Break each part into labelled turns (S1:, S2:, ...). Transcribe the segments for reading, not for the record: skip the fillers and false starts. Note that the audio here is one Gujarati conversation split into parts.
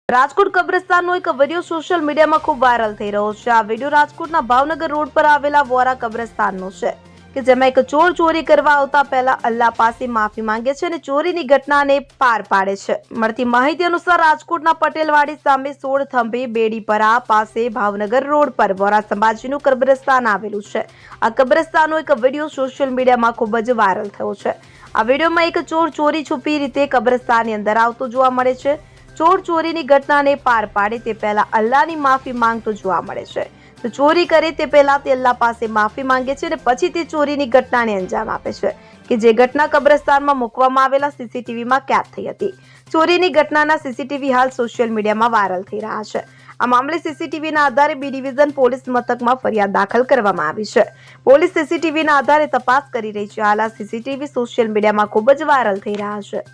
S1: રાજકોટ કબ્રસ્તાનનો એક વિડીયો સોશિયલ મીડિયામાં ખૂબ વાયરલ થઈ રહ્યો છે। આ વિડીયો રાજકોટના ભાવનગર રોડ પર આવેલા વોરા કબ્રસ્તાનનો છે કે જેમાં એક ચોર ચોરી કરવા આવતા પહેલા અલ્લાહ પાસે માફી માંગે છે અને ચોરીની ઘટનાને પાર પાડે છે। મળતી માહિતી અનુસાર રાજકોટના પટેલવાડી સામે 16 થંભે બેડીપરા પાસે ભાવનગર રોડ પર વોરા સમાજનું કબ્રસ્તાન આવેલું છે। આ કબ્રસ્તાનનો એક વિડીયો સોશિયલ મીડિયામાં ખૂબ જ વાયરલ થયો છે। આ વિડીયોમાં એક ચોર ચોરી છુપી રીતે કબ્રસ્તાનની અંદર આવતો જોવા મળે છે। ચોર ચોરીની ઘટનાને પાર પાડે તે પહેલા અલ્લાહની માફી માંગતો જોવા મળે છે। તો ચોરી કરે તે પહેલા તે અલ્લાહ પાસે માફી માંગે છે અને પછી તે ચોરીની ઘટનાને અંજામ આપે છે કે જે ઘટના કબ્રસ્તાનમાં મૂકવામાં આવેલા સીસીટીવીમાં કેદ થઈ હતી। ચોરીની ઘટનાના સીસીટીવી હાલ સોશિયલ મીડિયામાં વાયરલ થઈ રહ્યા છે। આ મામલે સીસીટીવીના આધારે બી ડિવિઝન પોલીસ મથકમાં ફરિયાદ દાખલ કરવામાં આવી છે। પોલીસ સીસીટીવીના આધારે તપાસ કરી રહી છે। હાલ આ સીસીટીવી સોશિયલ મીડિયામાં ખૂબ જ વાયરલ થઈ રહ્યા છે।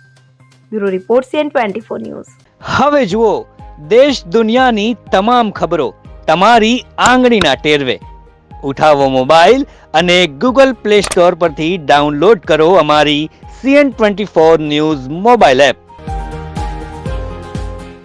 S1: Bureau report CN24 news.
S2: હવે જુઓ દેશ દુનિયાની તમામ ખબરો તમારી આંગળીના ટેરવે। ઉઠાવો મોબાઈલ અને ગૂગલ પ્લે સ્ટોર પરથી ડાઉનલોડ કરો અમારી CN24 ન્યૂઝ મોબાઈલ એપ।